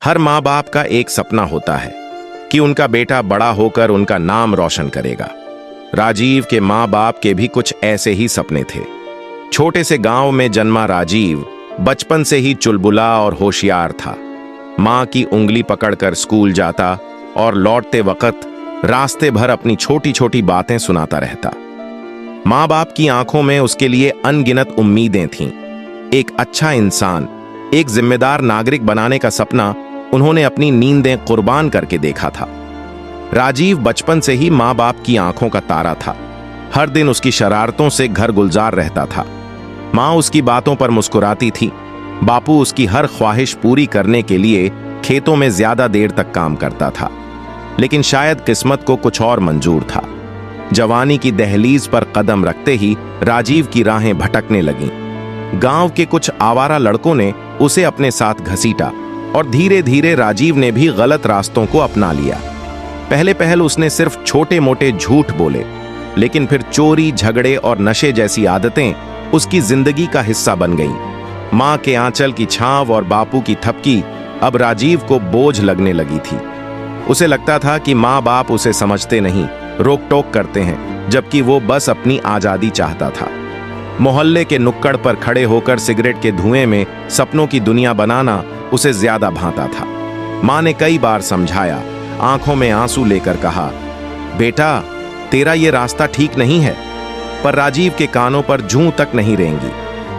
हर माँ बाप का एक सपना होता है कि उनका बेटा बड़ा होकर उनका नाम रोशन करेगा। राजीव के माँ बाप के भी कुछ ऐसे ही सपने थे। छोटे से गांव में जन्मा राजीव बचपन से ही चुलबुला और होशियार था। माँ की उंगली पकड़कर स्कूल जाता और लौटते वक्त रास्ते भर अपनी छोटी छोटी बातें सुनाता रहता। माँ बाप की आंखों में उसके लिए अनगिनत उम्मीदें थीं। एक अच्छा इंसान, एक जिम्मेदार नागरिक बनाने का सपना उन्होंने अपनी नींदें कुर्बान करके देखा था। राजीव बचपन से ही माँ बाप की आंखों का तारा था। हर दिन उसकी शरारतों से घर गुलजार रहता था। माँ उसकी बातों पर मुस्कुराती थी। बापू उसकी हर ख्वाहिश पूरी करने के लिए खेतों में ज्यादा देर तक काम करता था। लेकिन शायद किस्मत को कुछ और मंजूर था। जवानी की दहलीज पर कदम रखते ही राजीव की राहें भटकने लगीं। गांव के कुछ आवारा लड़कों ने उसे अपने साथ घसीटा और धीरे धीरे राजीव ने भी गलत रास्तों को अपना लिया। पहले पहल उसने सिर्फ छोटे मोटे झूठ बोले, लेकिन फिर चोरी, झगड़े और नशे जैसी आदतें उसकी जिंदगी का हिस्सा बन गईं। माँ के आंचल की छांव और बापू की थपकी अब राजीव को बोझ लगने लगी थी। उसे लगता था कि माँ बाप उसे समझते नहीं, रोक टोक करते हैं, जबकि वो बस अपनी आजादी चाहता था। मोहल्ले के नुक्कड़ पर खड़े होकर सिगरेट के धुएं में सपनों की दुनिया बनाना उसे ज्यादा भाता था। माँ ने कई बार समझाया, आंखों में आंसू लेकर कहा, बेटा तेरा ये रास्ता ठीक नहीं है। पर राजीव के कानों पर जूं तक नहीं रेंगी।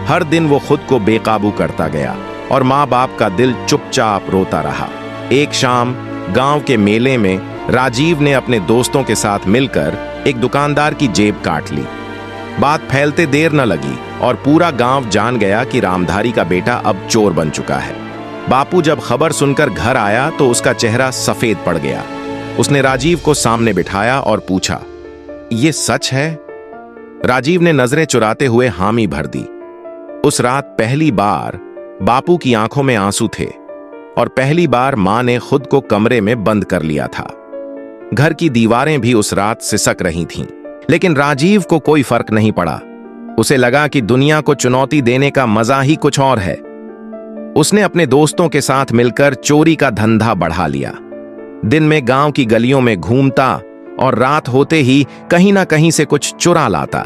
हर दिन वो खुद को बेकाबू करता गया और माँ बाप का दिल चुपचाप रोता रहा। एक शाम गांव के मेले में राजीव ने अपने दोस्तों के साथ मिलकर एक दुकानदार की जेब काट ली। बात फैलते देर न लगी और पूरा गांव जान गया कि रामधारी का बेटा अब चोर बन चुका है। बापू जब खबर सुनकर घर आया तो उसका चेहरा सफेद पड़ गया। उसने राजीव को सामने बिठाया और पूछा, ये सच है? राजीव ने नजरें चुराते हुए हामी भर दी। उस रात पहली बार बापू की आंखों में आंसू थे और पहली बार मां ने खुद को कमरे में बंद कर लिया था। घर की दीवारें भी उस रात सिसक रही थीं, लेकिन राजीव को कोई फर्क नहीं पड़ा। उसे लगा कि दुनिया को चुनौती देने का मजा ही कुछ और है। उसने अपने दोस्तों के साथ मिलकर चोरी का धंधा बढ़ा लिया। दिन में गांव की गलियों में घूमता और रात होते ही कहीं ना कहीं से कुछ चुरा लाता।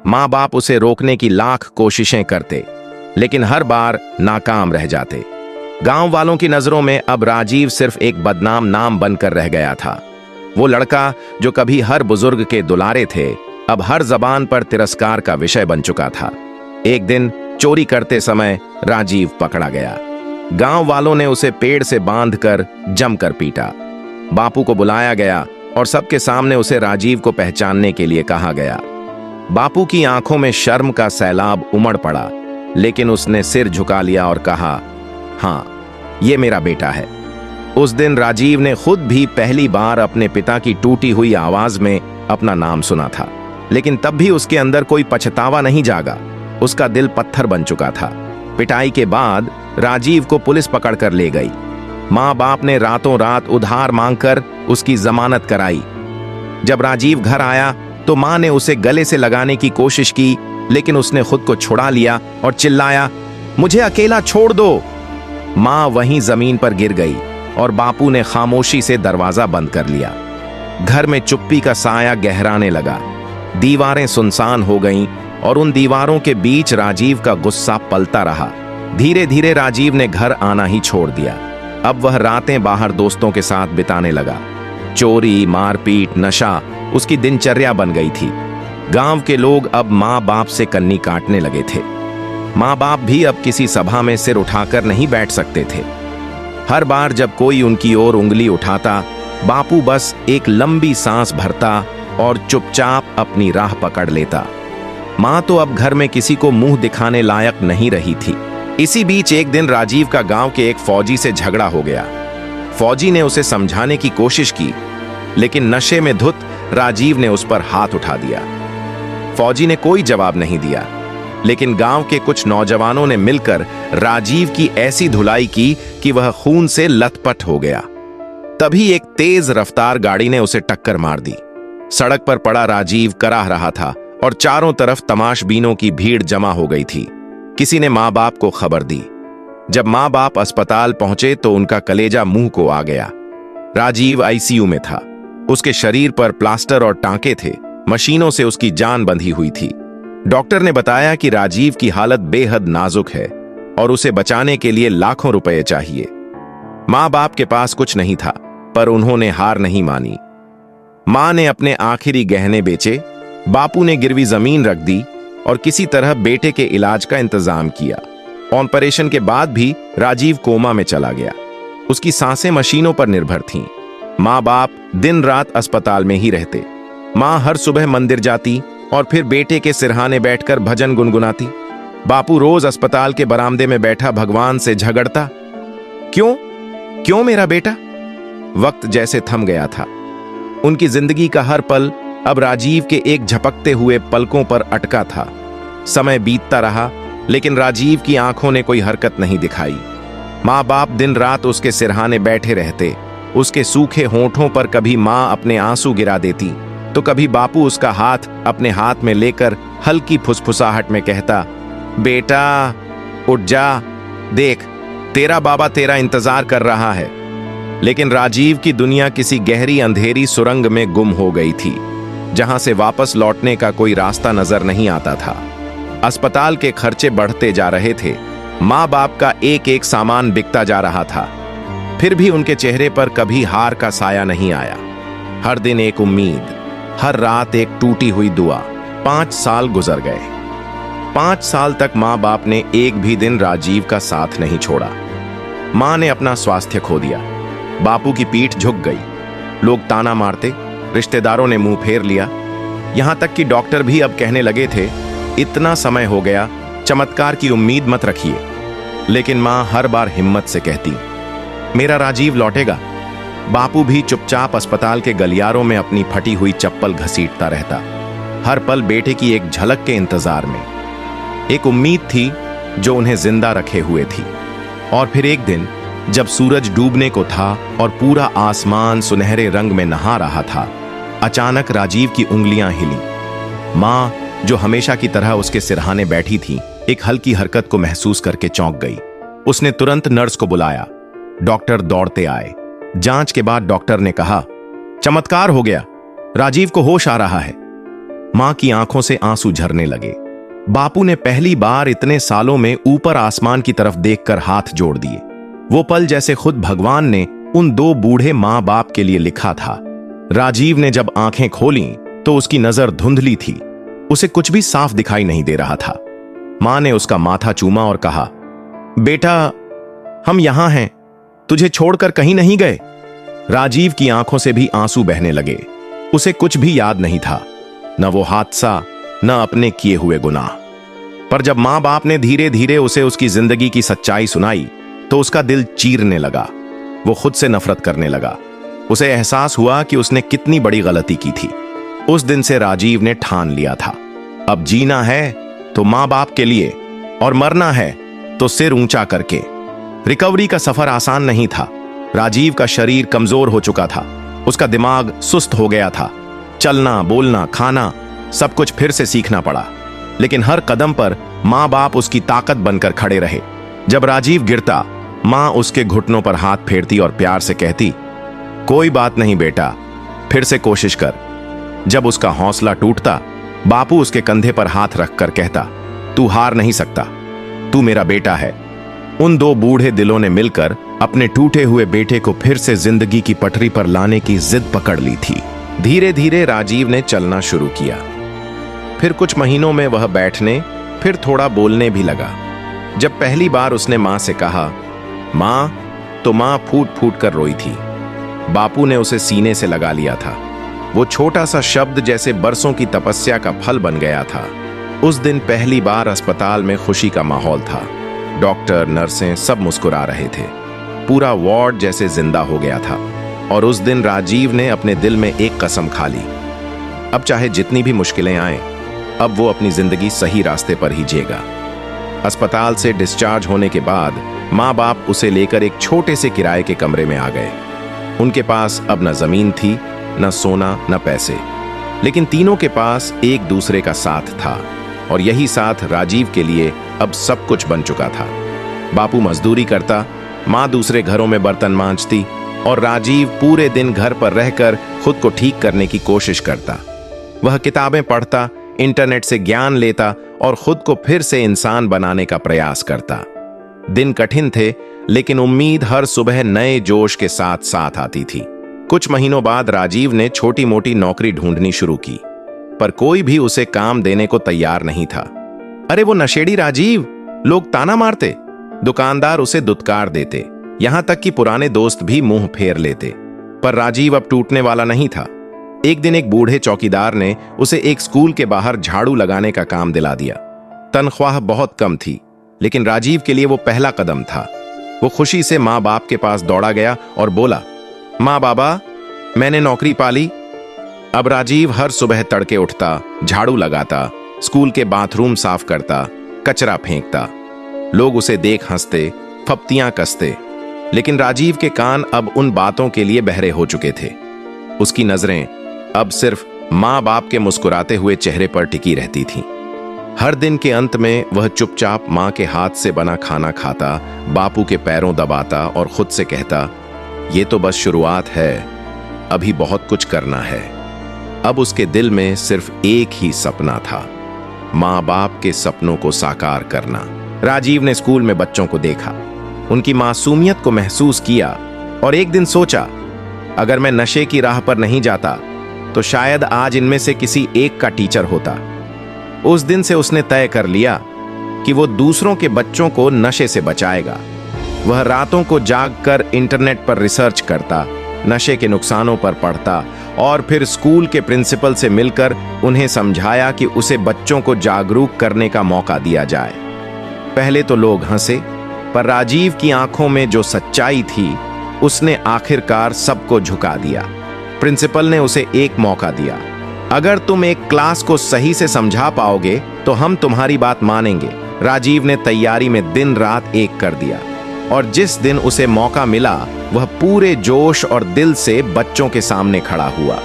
मां बाप उसे रोकने की लाख कोशिशें करते, लेकिन हर बार नाकाम रह जाते। गांव वालों की नजरों में अब राजीव सिर्फ एक बदनाम नाम बनकर रह गया था। वो लड़का जो कभी हर बुजुर्ग के दुलारे थे, अब हर जबान पर तिरस्कार का विषय बन चुका था। एक दिन चोरी करते समय राजीव पकड़ा गया। गांव वालों ने उसे पेड़ से बांधकर जमकर पीटा। बापू को बुलाया गया और सबके सामने उसे राजीव को पहचानने के लिए कहा गया। बापू की आंखों में शर्म का सैलाब उमड़ पड़ा, लेकिन उसने सिर झुका लिया और कहा, हाँ, ये मेरा बेटा है। उस दिन राजीव ने खुद भी पहली बार अपने पिता की टूटी हुई आवाज में अपना नाम सुना था, लेकिन तब भी उसके अंदर कोई पछतावा नहीं जागा। उसका दिल पत्थर बन चुका था। पिटाई के बाद राजीव को पुलिस पकड़कर ले गई। माँ बाप ने रातों रात उधार मांगकर उसकी जमानत कराई। जब राजीव घर आया तो माँ ने उसे गले से लगाने की कोशिश की, लेकिन उसने खुद को छुड़ा लिया और चिल्लाया, मुझे अकेला छोड़ दो। माँ वहीं जमीन पर गिर गई और बापू ने खामोशी से दरवाजा बंद कर लिया। घर में चुप्पी का साया गहराने लगा। दीवारें सुनसान हो गईं और उन दीवारों के बीच राजीव का गुस्सा पलता रहा। धीरे धीरे राजीव ने घर आना ही छोड़ दिया। अब वह रातें बाहर दोस्तों के साथ बिताने लगा। चोरी, मारपीट, नशा उसकी दिनचर्या बन गई थी। गांव के लोग अब माँ बाप से कन्नी काटने लगे थे। माँ बाप भी अब किसी सभा में सिर उठाकर नहीं बैठ सकते थे। हर बार जब कोई उनकी ओर उंगली उठाता, बापू बस एक लंबी सांस भरता और चुपचाप अपनी राह पकड़ लेता। माँ तो अब घर में किसी को मुंह दिखाने लायक नहीं रही थी। इसी बीच एक दिन राजीव का गांव के एक फौजी से झगड़ा हो गया। फौजी ने उसे समझाने की कोशिश की, लेकिन नशे में धुत राजीव ने उस पर हाथ उठा दिया। फौजी ने कोई जवाब नहीं दिया, लेकिन गांव के कुछ नौजवानों ने मिलकर राजीव की ऐसी धुलाई की कि वह खून से लथपथ हो गया। तभी एक तेज रफ्तार गाड़ी ने उसे टक्कर मार दी। सड़क पर पड़ा राजीव कराह रहा था और चारों तरफ तमाशबीनों की भीड़ जमा हो गई थी। किसी ने माँ बाप को खबर दी। जब माँ बाप अस्पताल पहुंचे तो उनका कलेजा मुंह को आ गया। राजीव आईसीयू में था। उसके शरीर पर प्लास्टर और टांके थे। मशीनों से उसकी जान बंधी हुई थी। डॉक्टर ने बताया कि राजीव की हालत बेहद नाजुक है और उसे बचाने के लिए लाखों रुपए चाहिए। माँ बाप के पास कुछ नहीं था, पर उन्होंने हार नहीं मानी। माँ ने अपने आखिरी गहने बेचे, बापू ने गिरवी जमीन रख दी और किसी तरह बेटे के इलाज का इंतजाम किया। ऑपरेशन के बाद भी राजीव कोमा में चला गया। उसकी सांसें मशीनों पर निर्भर थीं। माँ बाप दिन रात अस्पताल में ही रहते। माँ हर सुबह मंदिर जाती और फिर बेटे के सिरहाने बैठकर भजन गुनगुनाती। बापू रोज अस्पताल के बरामदे में बैठा भगवान से झगड़ता, क्यों क्यों मेरा बेटा। वक्त जैसे थम गया था। उनकी जिंदगी का हर पल अब राजीव के एक झपकते हुए पलकों पर अटका था। समय बीतता रहा, लेकिन राजीव की आंखों ने कोई हरकत नहीं दिखाई। माँ बाप दिन रात उसके सिरहाने बैठे रहते। उसके सूखे होंठों पर कभी माँ अपने आंसू गिरा देती तो कभी बापू उसका हाथ अपने हाथ में लेकर हल्की फुसफुसाहट में कहता, बेटा उठ जा, देख तेरा बाबा तेरा इंतजार कर रहा है। लेकिन राजीव की दुनिया किसी गहरी अंधेरी सुरंग में गुम हो गई थी, जहां से वापस लौटने का कोई रास्ता नजर नहीं आता था। अस्पताल के खर्चे बढ़ते जा रहे थे। माँ बाप का एक एक सामान बिकता जा रहा था। फिर भी उनके चेहरे पर कभी हार का साया नहीं आया। हर दिन एक उम्मीद, हर रात एक टूटी हुई दुआ। 5 साल गुजर गए। 5 साल तक माँ बाप ने एक भी दिन राजीव का साथ नहीं छोड़ा। माँ ने अपना स्वास्थ्य खो दिया। बापू की पीठ झुक गई। लोग ताना मारते, रिश्तेदारों ने मुंह फेर लिया। यहां तक कि डॉक्टर भी अब कहने लगे थे, इतना समय हो गया, चमत्कार की उम्मीद मत रखिए। लेकिन मां हर बार हिम्मत से कहती, मेरा राजीव लौटेगा। बापू भी चुपचाप अस्पताल के गलियारों में अपनी फटी हुई चप्पल घसीटता रहता, हर पल बेटे की एक झलक के इंतजार में। एक उम्मीद थी जो उन्हें जिंदा रखे हुए थी। और फिर एक दिन जब सूरज डूबने को था और पूरा आसमान सुनहरे रंग में नहा रहा था, अचानक राजीव की उंगलियां हिली। मां, जो हमेशा की तरह उसके सिरहाने बैठी थी, एक हल्की हरकत को महसूस करके चौंक गई। उसने तुरंत नर्स को बुलाया। डॉक्टर दौड़ते आए। जांच के बाद डॉक्टर ने कहा, चमत्कार हो गया, राजीव को होश आ रहा है। मां की आंखों से आंसू झरने लगे। बापू ने पहली बार इतने सालों में ऊपर आसमान की तरफ देखकर हाथ जोड़ दिए। वो पल जैसे खुद भगवान ने उन 2 बूढ़े मां बाप के लिए लिखा था। राजीव ने जब आंखें खोलीं तो उसकी नजर धुंधली थी। उसे कुछ भी साफ दिखाई नहीं दे रहा था। मां ने उसका माथा चूमा और कहा, बेटा हम यहां हैं, तुझे छोड़कर कहीं नहीं गए। राजीव की आंखों से भी आंसू बहने लगे। उसे कुछ भी याद नहीं था, न वो हादसा, न अपने किए हुए गुनाह। पर जब मां बाप ने धीरे धीरे उसे उसकी जिंदगी की सच्चाई सुनाई तो उसका दिल चीरने लगा। वो खुद से नफरत करने लगा। उसे एहसास हुआ कि उसने कितनी बड़ी गलती की थी। उस दिन से राजीव ने ठान लिया था, अब जीना है तो मां बाप के लिए और मरना है तो सिर ऊंचा करके। रिकवरी का सफर आसान नहीं था। राजीव का शरीर कमजोर हो चुका था। उसका दिमाग सुस्त हो गया था। चलना, बोलना, खाना, सब कुछ फिर से सीखना पड़ा। लेकिन हर कदम पर मां बाप उसकी ताकत बनकर खड़े रहे। जब राजीव गिरता, मां उसके घुटनों पर हाथ फेरती और प्यार से कहती, कोई बात नहीं बेटा, फिर से कोशिश कर। जब उसका हौसला टूटता, बापू उसके कंधे पर हाथ रखकर कहता, तू हार नहीं सकता, तू मेरा बेटा है। उन 2 बूढ़े दिलों ने मिलकर अपने टूटे हुए बेटे को फिर से जिंदगी की पटरी पर लाने की जिद पकड़ ली थी। धीरे धीरे राजीव ने चलना शुरू किया। फिर कुछ महीनों में वह बैठने, फिर थोड़ा बोलने भी लगा। जब पहली बार उसने मां से कहा, मां, तो मां फूट फूट कर रोई थी। बापू ने उसे सीने से लगा लिया था। वो छोटा सा शब्द जैसे बरसों की तपस्या का फल बन गया था। उस दिन पहली बार अस्पताल में खुशी का माहौल था। डॉक्टर, नर्सें सब मुस्कुरा रहे थे। पूरा वार्ड जैसे जिंदा हो गया था। और उस दिन राजीव ने अपने दिल में एक कसम खा ली, अब चाहे जितनी भी मुश्किलें आए, अब वो अपनी जिंदगी सही रास्ते पर ही जिएगा। अस्पताल से डिस्चार्ज होने के बाद माँ बाप उसे लेकर एक छोटे से किराए के कमरे में आ गए। उनके पास अब न जमीन थी, न सोना, न पैसे, लेकिन तीनों के पास एक दूसरे का साथ था। और यही साथ राजीव के लिए अब सब कुछ बन चुका था। बापू मजदूरी करता, माँ दूसरे घरों में बर्तन मांजती और राजीव पूरे दिन घर पर रहकर खुद को ठीक करने की कोशिश करता। वह किताबें पढ़ता, इंटरनेट से ज्ञान लेता और खुद को फिर से इंसान बनाने का प्रयास करता। दिन कठिन थे, लेकिन उम्मीद हर सुबह नए जोश के साथ साथ आती थी। कुछ महीनों बाद राजीव ने छोटी मोटी नौकरी ढूंढनी शुरू की, पर कोई भी उसे काम देने को तैयार नहीं था। अरे वो नशेड़ी राजीव, लोग ताना मारते, दुकानदार उसे दुत्कार देते, यहां तक कि पुराने दोस्त भी मुंह फेर लेते। पर राजीव अब टूटने वाला नहीं था। एक दिन एक बूढ़े चौकीदार ने उसे एक स्कूल के बाहर झाड़ू लगाने का काम दिला दिया। तनख्वाह बहुत कम थी, लेकिन राजीव के लिए वो पहला कदम था। वो खुशी से माँ बाप के पास दौड़ा गया और बोला, माँ बाबा, मैंने नौकरी पाली। अब राजीव हर सुबह तड़के उठता, झाड़ू लगाता, स्कूल के बाथरूम साफ करता, कचरा फेंकता। लोग उसे देख हंसते, फप्तियां कसते, लेकिन राजीव के कान अब उन बातों के लिए बहरे हो चुके थे। उसकी नजरें अब सिर्फ माँ बाप के मुस्कुराते हुए चेहरे पर टिकी रहती थीं। हर दिन के अंत में वह चुपचाप माँ के हाथ से बना खाना खाता, बापू के पैरों दबाता और खुद से कहता, ये तो बस शुरुआत है, अभी बहुत कुछ करना है। अब उसके दिल में सिर्फ एक ही सपना था, माँ बाप के सपनों को साकार करना। राजीव ने स्कूल में बच्चों को देखा, उनकी मासूमियत को महसूस किया और एक दिन सोचा, अगर मैं नशे की राह पर नहीं जाता तो शायद आज इनमें से किसी एक का टीचर होता। उस दिन से उसने तय कर लिया कि वो दूसरों के बच्चों को नशे से बचाएगा। वह रातों को जागकर इंटरनेट पर रिसर्च करता, नशे के नुकसानों पर पढ़ता और फिर स्कूल के प्रिंसिपल से मिलकर उन्हें समझाया कि उसे बच्चों को जागरूक करने का मौका दिया जाए। पहले तो लोग हंसे, पर राजीव की आंखों में जो सच्चाई थी उसने आखिरकार सबको झुका दिया। प्रिंसिपल ने उसे एक मौका दिया, अगर तुम एक क्लास को सही से समझा पाओगे तो हम तुम्हारी बात मानेंगे। राजीव ने तैयारी में दिन रात एक कर दिया और जिस दिन उसे मौका मिला वह पूरे जोश और दिल से बच्चों के सामने खड़ा हुआ।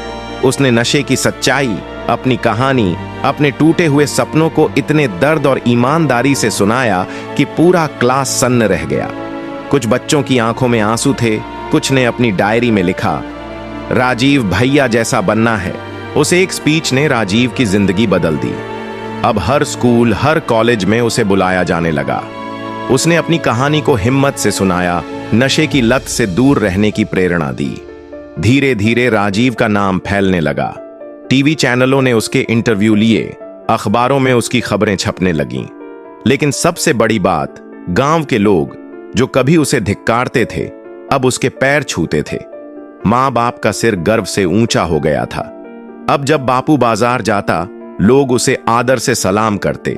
उसने नशे की सच्चाई, अपनी कहानी, अपने टूटे हुए सपनों को इतने दर्द और ईमानदारी से सुनाया कि पूरा क्लास सन्न रह गया। कुछ बच्चों की आंखों में आंसू थे, कुछ ने अपनी डायरी में लिखा, राजीव भैया जैसा बनना है। उस एक स्पीच ने राजीव की जिंदगी बदल दी। अब हर स्कूल, हर कॉलेज में उसे बुलाया जाने लगा। उसने अपनी कहानी को हिम्मत से सुनाया, नशे की लत से दूर रहने की प्रेरणा दी। धीरे धीरे राजीव का नाम फैलने लगा। टीवी चैनलों ने उसके इंटरव्यू लिए, अखबारों में उसकी खबरें छपने लगीं। लेकिन सबसे बड़ी बात, गांव के लोग जो कभी उसे धिक्कारते थे अब उसके पैर छूते थे। माँ बाप का सिर गर्व से ऊंचा हो गया था। अब जब बापू बाजार जाता लोग उसे आदर से सलाम करते।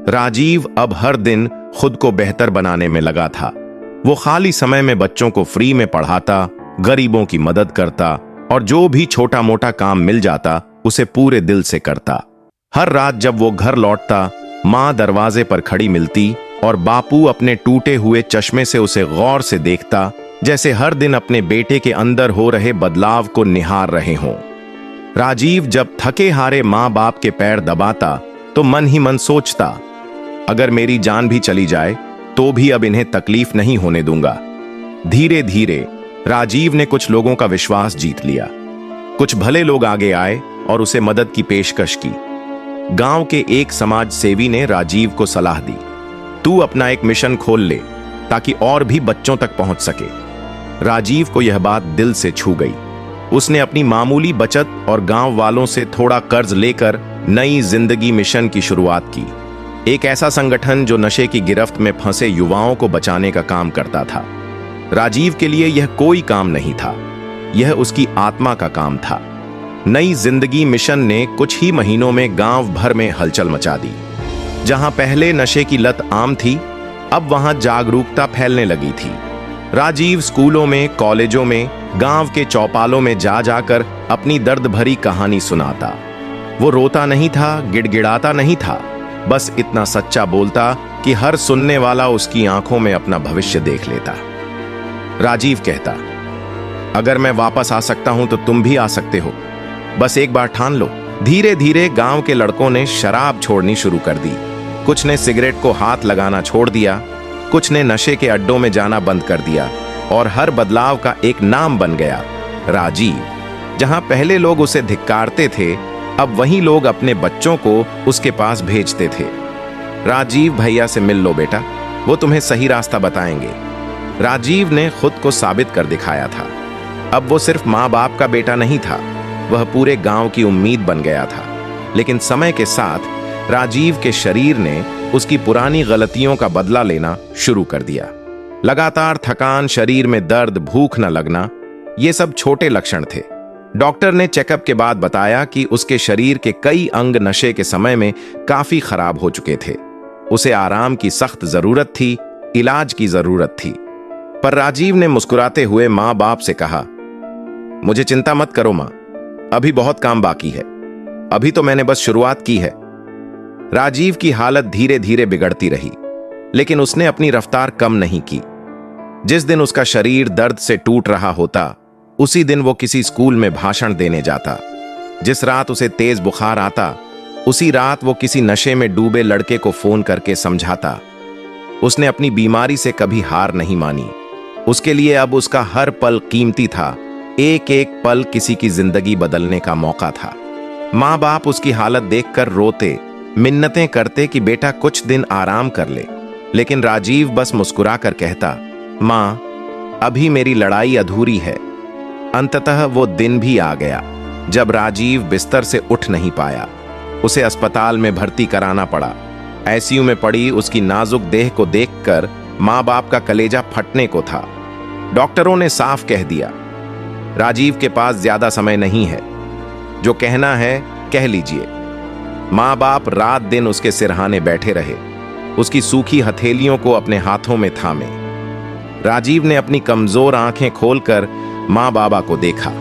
राजीव अब हर दिन खुद को बेहतर बनाने में लगा था। वो खाली समय में बच्चों को फ्री में पढ़ाता, गरीबों की मदद करता और जो भी छोटा मोटा काम मिल जाता उसे पूरे दिल से करता। हर रात जब वो घर लौटता माँ दरवाजे पर खड़ी मिलती और बापू अपने टूटे हुए चश्मे से उसे गौर से देखता, जैसे हर दिन अपने बेटे के अंदर हो रहे बदलाव को निहार रहे हों। राजीव जब थके हारे माँ बाप के पैर दबाता तो मन ही मन सोचता, अगर मेरी जान भी चली जाए तो भी अब इन्हें तकलीफ नहीं होने दूंगा। धीरे धीरे राजीव ने कुछ लोगों का विश्वास जीत लिया। कुछ भले लोग आगे आए और उसे मदद की पेशकश की। गांव के एक समाज सेवी ने राजीव को सलाह दी, तू अपना एक मिशन खोल ले ताकि और भी बच्चों तक पहुंच सके। राजीव को यह बात दिल से छू गई। उसने अपनी मामूली बचत और गांव वालों से थोड़ा कर्ज लेकर नई जिंदगी मिशन की शुरुआत की। एक ऐसा संगठन जो नशे की गिरफ्त में फंसे युवाओं को बचाने का काम करता था। राजीव के लिए यह कोई काम नहीं था, यह उसकी आत्मा का काम था। नई जिंदगी मिशन ने कुछ ही महीनों में गांव भर में हलचल मचा दी। जहां पहले नशे की लत आम थी, अब वहां जागरूकता फैलने लगी थी। राजीव स्कूलों में, कॉलेजों में, गांव के चौपालों में जा जाकर अपनी दर्द भरी कहानी सुनाता। वो रोता नहीं था, गिड़गिड़ाता नहीं था, बस इतना सच्चा बोलता कि हर सुनने वाला उसकी आंखों में अपना भविष्य देख लेता। राजीव कहता, अगर मैं वापस आ सकता हूं तो तुम भी आ सकते हो, बस एक बार ठान लो। धीरे धीरे गांव के लड़कों ने शराब छोड़नी शुरू कर दी। कुछ ने सिगरेट को हाथ लगाना छोड़ दिया, कुछ ने नशे के अड्डों में जाना बंद कर दिया और हर बदलाव का एक नाम बन गया, राजीव। जहां पहले लोग उसे धिक्कारते थे, अब वहीं लोग अपने बच्चों को उसके पास भेजते थे। राजीव भैया से मिल लो बेटा, वो तुम्हें सही रास्ता बताएंगे। राजीव ने खुद को साबित कर दिखाया था। अब वो सिर्फ माँ बाप का बेटा नहीं था, वह पूरे गांव की उम्मीद बन गया था। लेकिन समय के साथ राजीव के शरीर ने उसकी पुरानी गलतियों का बदला लेना शुरू कर दिया। लगातार थकान, शरीर में दर्द, भूख न लगना, ये सब छोटे लक्षण थे। डॉक्टर ने चेकअप के बाद बताया कि उसके शरीर के कई अंग नशे के समय में काफी खराब हो चुके थे। उसे आराम की सख्त जरूरत थी, इलाज की जरूरत थी। पर राजीव ने मुस्कुराते हुए माँ बाप से कहा, मुझे चिंता मत करो माँ, अभी बहुत काम बाकी है, अभी तो मैंने बस शुरुआत की है। राजीव की हालत धीरे धीरे बिगड़ती रही, लेकिन उसने अपनी रफ्तार कम नहीं की। जिस दिन उसका शरीर दर्द से टूट रहा होता, उसी दिन वो किसी स्कूल में भाषण देने जाता। जिस रात उसे तेज बुखार आता, उसी रात वो किसी नशे में डूबे लड़के को फोन करके समझाता। उसने अपनी बीमारी से कभी हार नहीं मानी। उसके लिए अब उसका हर पल कीमती था, एक एक पल किसी की जिंदगी बदलने का मौका था। माँ बाप उसकी हालत देखकर रोते, मिन्नतें करते कि बेटा कुछ दिन आराम कर ले, लेकिन राजीव बस मुस्कुरा कर कहता, माँ अभी मेरी लड़ाई अधूरी है। अंततः वो दिन भी आ गया जब राजीव बिस्तर से उठ नहीं पाया। उसे अस्पताल में भर्ती कराना पड़ा। आईसीयू में पड़ी उसकी नाजुक देह को देखकर माँ बाप का कलेजा फटने को था। डॉक्टरों ने साफ कह दिया, राजीव के पास ज्यादा समय नहीं है, जो कहना है कह लीजिए। माँ बाप रात दिन उसके सिरहाने बैठे रहे, उसकी सूखी हथेलियों को अपने हाथों में थामे। राजीव ने अपनी कमजोर आंखें खोलकर माँ बाबा को देखा।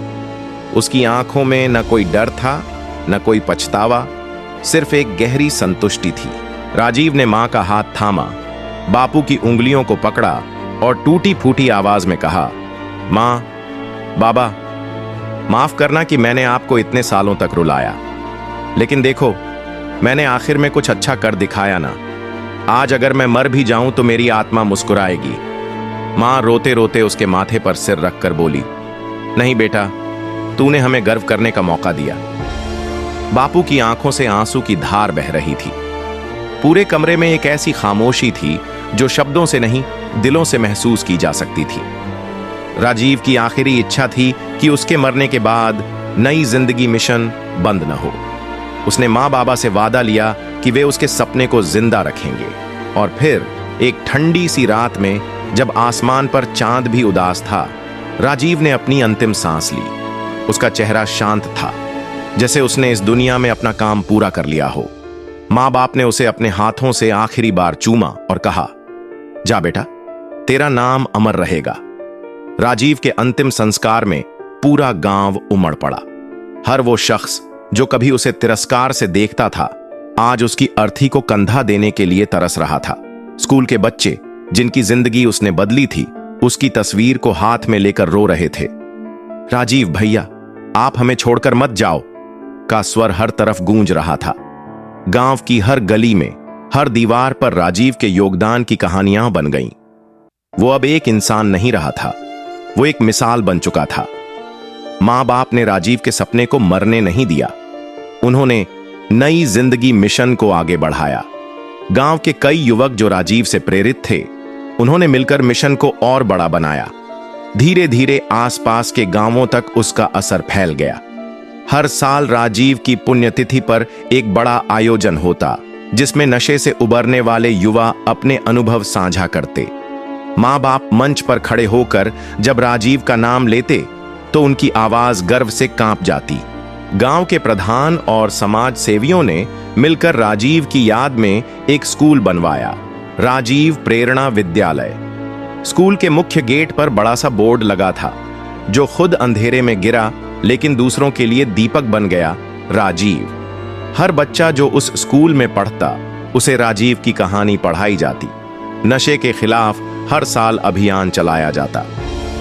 उसकी आंखों में न कोई डर था, न कोई पछतावा, सिर्फ एक गहरी संतुष्टि थी। राजीव ने माँ का हाथ थामा, बापू की उंगलियों को पकड़ा और टूटी फूटी आवाज में कहा, माँ, बाबा, माफ करना कि मैंने आपको इतने सालों तक रुलाया, लेकिन देखो मैंने आखिर में कुछ अच्छा कर दिखाया ना। आज अगर मैं मर भी जाऊं तो मेरी आत्मा मुस्कुराएगी। मां रोते रोते उसके माथे पर सिर रखकर बोली, नहीं बेटा, तूने हमें गर्व करने का मौका दिया। बापू की आंखों से आंसू की धार बह रही थी। पूरे कमरे में एक ऐसी खामोशी थी जो शब्दों से नहीं, दिलों से महसूस की जा सकती थी। राजीव की आखिरी इच्छा थी कि उसके मरने के बाद नई जिंदगी मिशन बंद न हो। उसने माँ बाबा से वादा लिया कि वे उसके सपने को जिंदा रखेंगे। और फिर एक ठंडी सी रात में, जब आसमान पर चांद भी उदास था, राजीव ने अपनी अंतिम सांस ली। उसका चेहरा शांत था, जैसे उसने इस दुनिया में अपना काम पूरा कर लिया हो। माँ बाप ने उसे अपने हाथों से आखिरी बार चूमा और कहा, जा बेटा, तेरा नाम अमर रहेगा। राजीव के अंतिम संस्कार में पूरा गांव उमड़ पड़ा। हर वो शख्स जो कभी उसे तिरस्कार से देखता था, आज उसकी अर्थी को कंधा देने के लिए तरस रहा था। स्कूल के बच्चे जिनकी जिंदगी उसने बदली थी, उसकी तस्वीर को हाथ में लेकर रो रहे थे। राजीव भैया, आप हमें छोड़कर मत जाओ का स्वर हर तरफ गूंज रहा था। गांव की हर गली में, हर दीवार पर राजीव के योगदान की कहानियां बन गईं। वो अब एक इंसान नहीं रहा था, वो एक मिसाल बन चुका था। मां बाप ने राजीव के सपने को मरने नहीं दिया। उन्होंने नई जिंदगी मिशन को आगे बढ़ाया। गांव के कई युवक जो राजीव से प्रेरित थे, उन्होंने मिलकर मिशन को और बड़ा बनाया। धीरे धीरे आसपास के गांवों तक उसका असर फैल गया। हर साल राजीव की पुण्यतिथि पर एक बड़ा आयोजन होता, जिसमें नशे से उबरने वाले युवा अपने अनुभव साझा करते। मां बाप मंच पर खड़े होकर जब राजीव का नाम लेते, तो उनकी आवाज गर्व से कांप जाती। गांव के प्रधान और समाज सेवियों ने मिलकर राजीव की याद में एक स्कूल बनवाया, राजीव प्रेरणा विद्यालय। स्कूल के मुख्य गेट पर बड़ा सा बोर्ड लगा था, जो खुद अंधेरे में गिरा लेकिन दूसरों के लिए दीपक बन गया, राजीव। हर बच्चा जो उस स्कूल में पढ़ता, उसे राजीव की कहानी पढ़ाई जाती। नशे के खिलाफ हर साल अभियान चलाया जाता।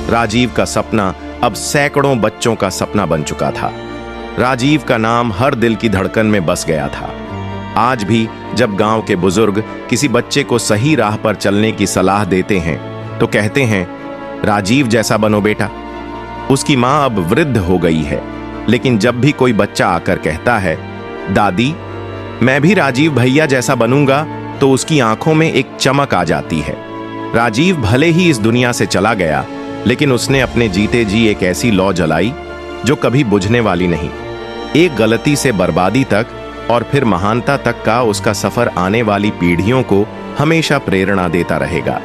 राजीव का सपना अब सैकड़ों बच्चों का सपना बन चुका था। राजीव का नाम हर दिल की धड़कन में बस गया था। आज भी जब गांव के बुजुर्ग किसी बच्चे को सही राह पर चलने की सलाह देते हैं तो कहते हैं, राजीव जैसा बनो बेटा। उसकी मां अब वृद्ध हो गई है, लेकिन जब भी कोई बच्चा आकर कहता है, दादी मैं भी राजीव भैया जैसा बनूंगा, तो उसकी आंखों में एक चमक आ जाती है। राजीव भले ही इस दुनिया से चला गया, लेकिन उसने अपने जीते जी एक ऐसी लौ जलाई जो कभी बुझने वाली नहीं। एक गलती से बर्बादी तक और फिर महानता तक का उसका सफर आने वाली पीढ़ियों को हमेशा प्रेरणा देता रहेगा।